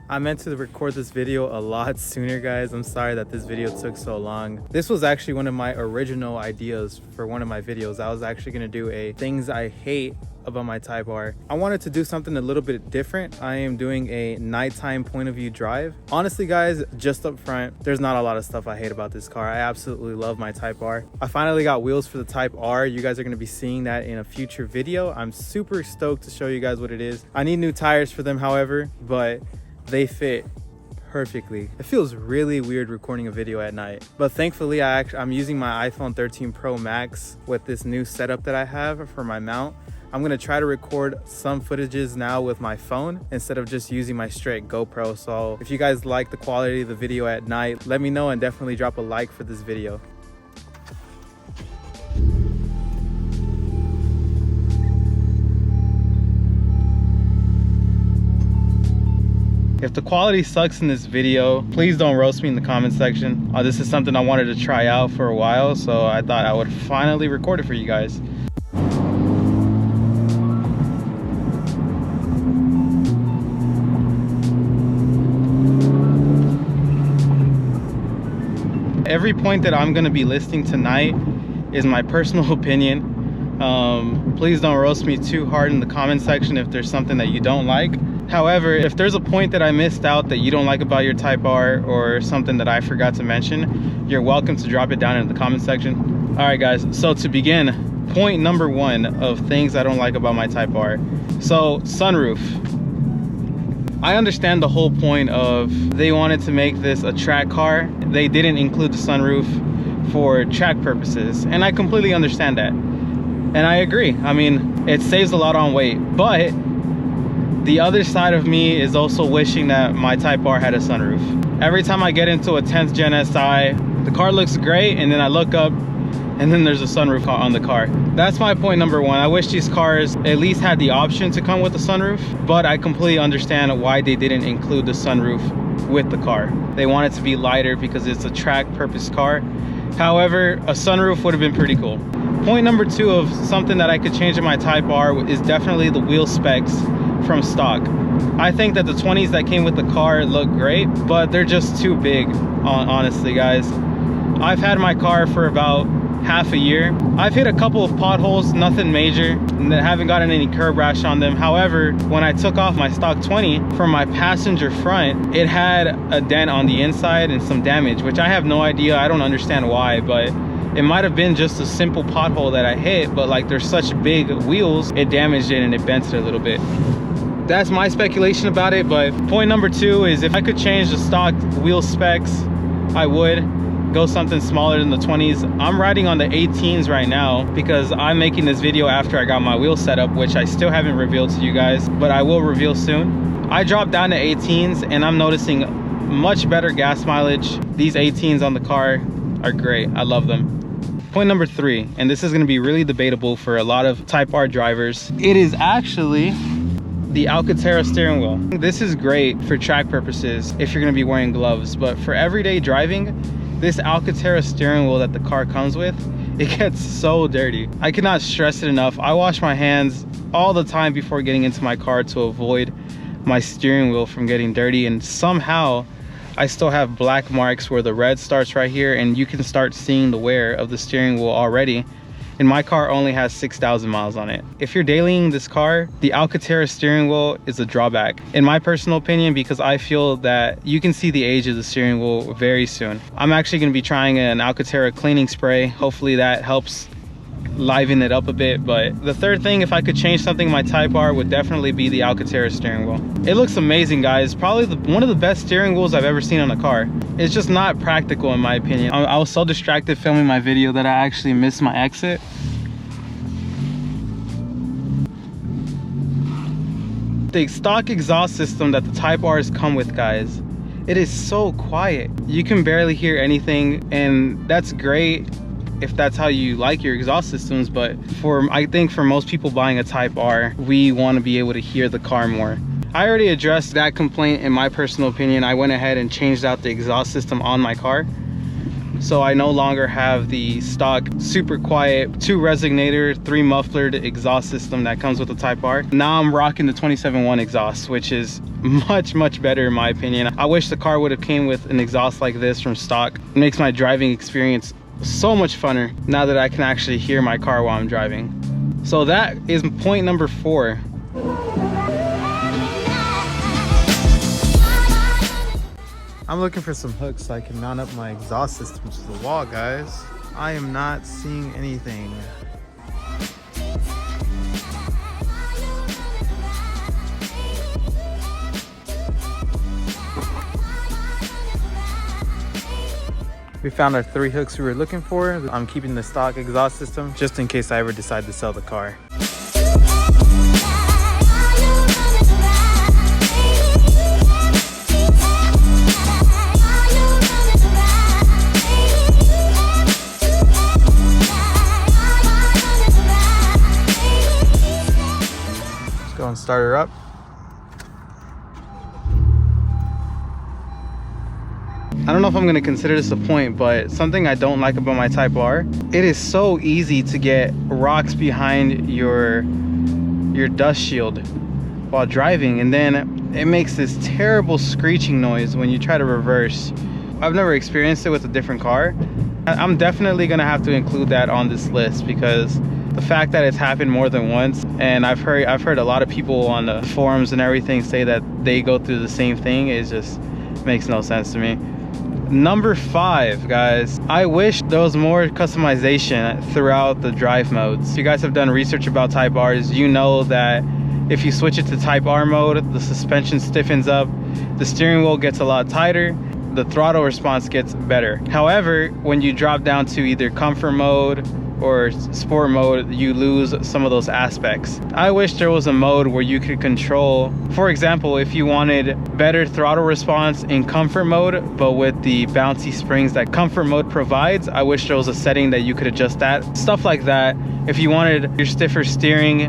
I meant to record this video a lot sooner, guys. I'm sorry that this video took so long. This was actually one of my original ideas for one of my videos. I was actually gonna do a things I hate about my Type R. I wanted to do something a little bit different. I am doing a nighttime point of view drive. Honestly, guys, just up front, there's not a lot of stuff I hate about this car. I absolutely love my Type R. I finally got wheels for the Type R. You guys are gonna be seeing that in a future video. I'm super stoked to show you guys what it is. I need new tires for them, however, but they fit perfectly. It feels really weird recording a video at night, but thankfully I'm using my iPhone 13 Pro Max with this new setup that I have for my mount. I'm gonna try to record some footages now with my phone instead of just using my straight GoPro. So if you guys like the quality of the video at night, let me know and definitely drop a like for this video. If the quality sucks in this video, please don't roast me in the comment section. This is something I wanted to try out for a while, so I thought I would finally record it for you guys. Every point that I'm gonna be listing tonight is my personal opinion. Please don't roast me too hard in the comment section if there's something that you don't like. However, if there's a point that I missed out that you don't like about your Type R or something that I forgot to mention, you're welcome to drop it down in the comment section. All right, guys, so to begin, point number one of things I don't like about my Type R. So, sunroof. I understand the whole point of they wanted to make this a track car. They didn't include the sunroof for track purposes, and I completely understand that. And I agree. I mean, it saves a lot on weight, but the other side of me is also wishing that my Type R had a sunroof. Every time I get into a 10th Gen SI, the car looks great, and then I look up and then there's a sunroof on the car. That's my point number one. I wish these cars at least had the option to come with a sunroof, but I completely understand why they didn't include the sunroof with the car. They want it to be lighter because it's a track purpose car. However, a sunroof would have been pretty cool. Point number two of something that I could change in my Type R is definitely the wheel specs from stock. I think that the 20s that came with the car look great, but they're just too big, honestly, guys. I've had my car for about half a year. I've hit a couple of potholes, nothing major, and haven't gotten any curb rash on them. However, when I took off my stock 20 from my passenger front, it had a dent on the inside and some damage, which I have no idea. I don't understand why, but it might have been just a simple pothole that I hit, but like there's such big wheels, it damaged it and it bent it a little bit. That's my speculation about it. But point number two is if I could change the stock wheel specs, I would go something smaller than the 20s. I'm riding on the 18s right now because I'm making this video after I got my wheel set up, which I still haven't revealed to you guys, but I will reveal soon. I dropped down to 18s and I'm noticing much better gas mileage. These 18s on the car are great. I love them. Point number three, and this is going to be really debatable for a lot of Type R drivers. It is actually the Alcantara steering wheel. This is great for track purposes if you're going to be wearing gloves, but for everyday driving, this Alcantara steering wheel that the car comes with, it gets so dirty. I cannot stress it enough. I wash my hands all the time before getting into my car to avoid my steering wheel from getting dirty, and somehow I still have black marks where the red starts right here, and you can start seeing the wear of the steering wheel already. And my car only has 6,000 miles on it. If you're dailying this car, the Alcantara steering wheel is a drawback, in my personal opinion, because I feel that you can see the age of the steering wheel very soon. I'm actually gonna be trying an Alcantara cleaning spray. Hopefully that helps liven it up a bit. But the third thing, if I could change something in my Type R, would definitely be the Alcantara steering wheel. It looks amazing, guys. Probably one of the best steering wheels I've ever seen on a car. It's just not practical in my opinion. I was so distracted filming my video that I actually missed my exit. The stock exhaust system that the Type R's come with, guys, it is so quiet. You can barely hear anything, and that's great if that's how you like your exhaust systems, but I think for most people buying a Type R, we want to be able to hear the car more. I already addressed that complaint in my personal opinion. I went ahead and changed out the exhaust system on my car, So I no longer have the stock super quiet 2 resonator 3 mufflered exhaust system that comes with the Type R. Now I'm rocking the 27.1 exhaust, which is much better in my opinion. I wish the car would have came with an exhaust like this from stock. It makes my driving experience so much funner now that I can actually hear my car while I'm driving. So that is point number 4. I'm looking for some hooks so I can mount up my exhaust system to the wall, guys. I am not seeing anything. We found our 3 hooks we were looking for. I'm keeping the stock exhaust system just in case I ever decide to sell the car. Let's go and start her up. I don't know if I'm gonna consider this a point, but something I don't like about my Type R, it is so easy to get rocks behind your dust shield while driving, and then it makes this terrible screeching noise when you try to reverse. I've never experienced it with a different car. I'm definitely gonna have to include that on this list because the fact that it's happened more than once, and I've heard a lot of people on the forums and everything say that they go through the same thing. It just makes no sense to me. Number 5, guys, I wish there was more customization throughout the drive modes. If you guys have done research about Type Rs, you know that if you switch it to Type R mode, the suspension stiffens up, the steering wheel gets a lot tighter, the throttle response gets better. However, when you drop down to either comfort mode or sport mode, you lose some of those aspects. I wish there was a mode where you could control, for example, if you wanted better throttle response in comfort mode, but with the bouncy springs that comfort mode provides, I wish there was a setting that you could adjust that. Stuff like that. If you wanted your stiffer steering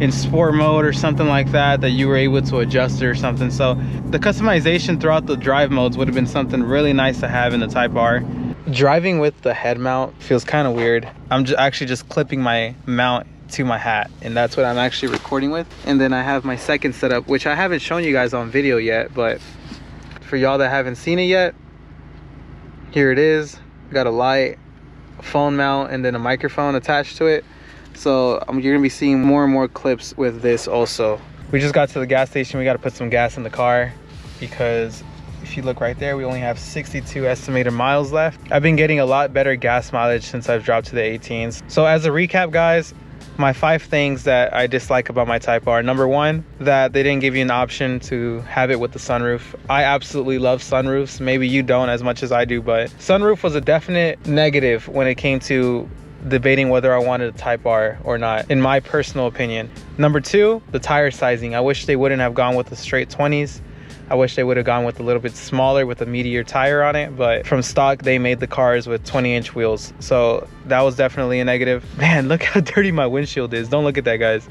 in sport mode or something like that, that you were able to adjust it or something. So the customization throughout the drive modes would have been something really nice to have in the Type R. Driving with the head mount feels kind of weird. I'm actually just clipping my mount to my hat, and that's what I'm actually recording with. And then I have my second setup, which I haven't shown you guys on video yet, but for y'all that haven't seen it yet, here it is. Got a light, a phone mount, and then a microphone attached to it. So you're gonna be seeing more and more clips with this also. We just got to the gas station. We got to put some gas in the car because if you look right there, we only have 62 estimated miles left. I've been getting a lot better gas mileage since I've dropped to the 18s. So as a recap, guys, my 5 things that I dislike about my Type R. Number 1, that they didn't give you an option to have it with the sunroof. I absolutely love sunroofs. Maybe you don't as much as I do, but sunroof was a definite negative when it came to debating whether I wanted a Type R or not, in my personal opinion. Number 2, the tire sizing. I wish they wouldn't have gone with the straight 20s. I wish they would have gone with a little bit smaller with a meteor tire on it, but from stock they made the cars with 20-inch wheels, so that was definitely a negative. Man, look how dirty my windshield is. Don't look at that, guys.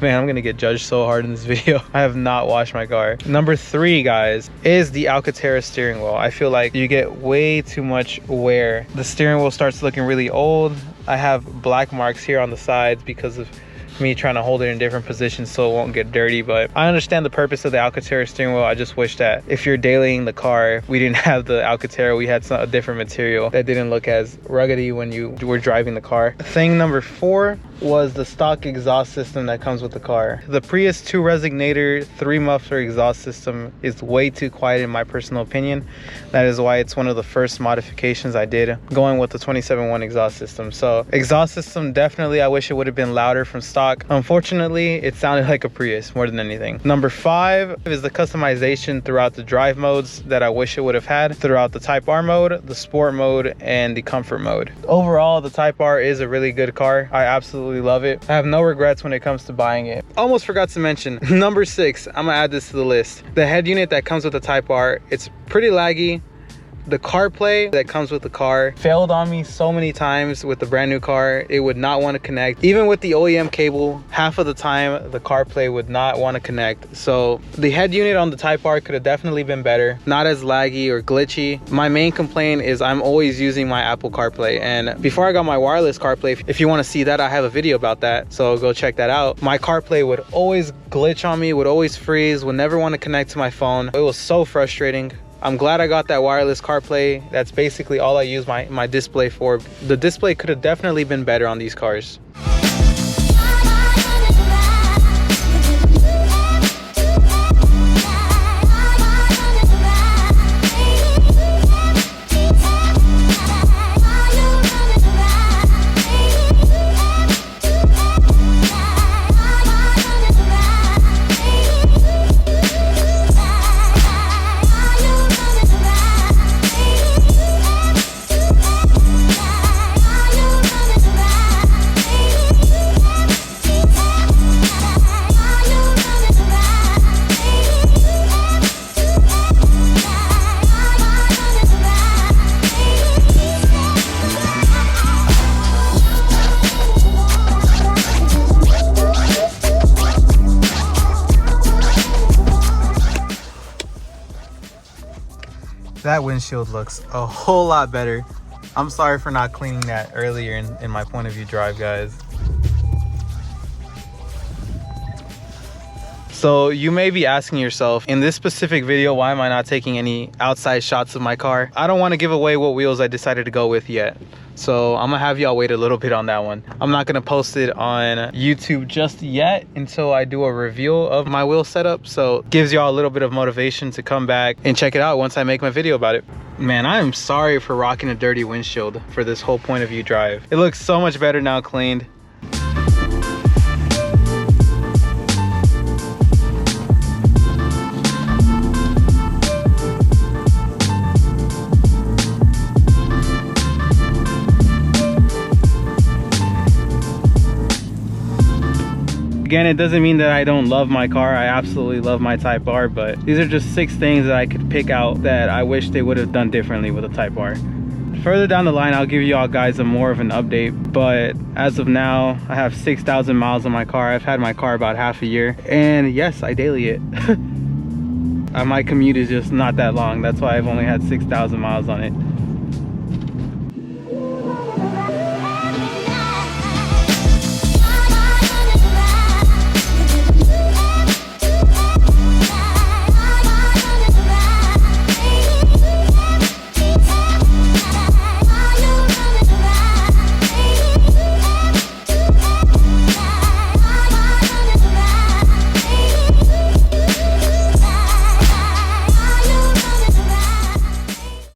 Man, I'm gonna get judged so hard in this video. I have not washed my car. Number 3, guys, is the Alcantara steering wheel. I feel like you get way too much wear. The steering wheel starts looking really old. I have black marks here on the sides because of me trying to hold it in different positions so it won't get dirty, but I understand the purpose of the Alcantara steering wheel. I just wish that if you're dailying the car, we didn't have the Alcantara, we had a different material that didn't look as ruggedy when you were driving the car. Thing number 4 was the stock exhaust system that comes with the car. The Prius 2 resonator 3 muffler exhaust system is way too quiet in my personal opinion. That is why it's one of the first modifications I did, going with the 27.1 exhaust system. So exhaust system, definitely I wish it would have been louder from stock. Unfortunately, it sounded like a Prius more than anything. Number 5 is the customization throughout the drive modes that I wish it would have had throughout the Type R mode, the sport mode, and the comfort mode. Overall, the Type R is a really good car. I absolutely love it. I have no regrets when it comes to buying it. Almost forgot to mention, number 6, I'm gonna add this to the list. The head unit that comes with the Type R, it's pretty laggy, The CarPlay that comes with the car failed on me so many times with the brand new car. It would not want to connect. Even with the OEM cable, half of the time the CarPlay would not want to connect. So the head unit on the Type R could have definitely been better. Not as laggy or glitchy. My main complaint is I'm always using my Apple CarPlay. And before I got my wireless CarPlay, if you want to see that, I have a video about that. So go check that out. My CarPlay would always glitch on me, would always freeze, would never want to connect to my phone. It was so frustrating. I'm glad I got that wireless CarPlay. That's basically all I use my display for. The display could have definitely been better on these cars. That windshield looks a whole lot better. I'm sorry for not cleaning that earlier in my point of view drive, guys. So you may be asking yourself, in this specific video, why am I not taking any outside shots of my car? I don't want to give away what wheels I decided to go with yet. So I'm gonna have y'all wait a little bit on that one. I'm not gonna post it on YouTube just yet until I do a reveal of my wheel setup. So it gives y'all a little bit of motivation to come back and check it out once I make my video about it. Man, I am sorry for rocking a dirty windshield for this whole point of view drive. It looks so much better now cleaned. Again, it doesn't mean that I don't love my car. I absolutely love my Type R, but these are just 6 things that I could pick out that I wish they would have done differently with a Type R. Further down the line, I'll give you all guys more of an update, but as of now, I have 6,000 miles on my car. I've had my car about half a year, and yes, I daily it. My commute is just not that long. That's why I've only had 6,000 miles on it.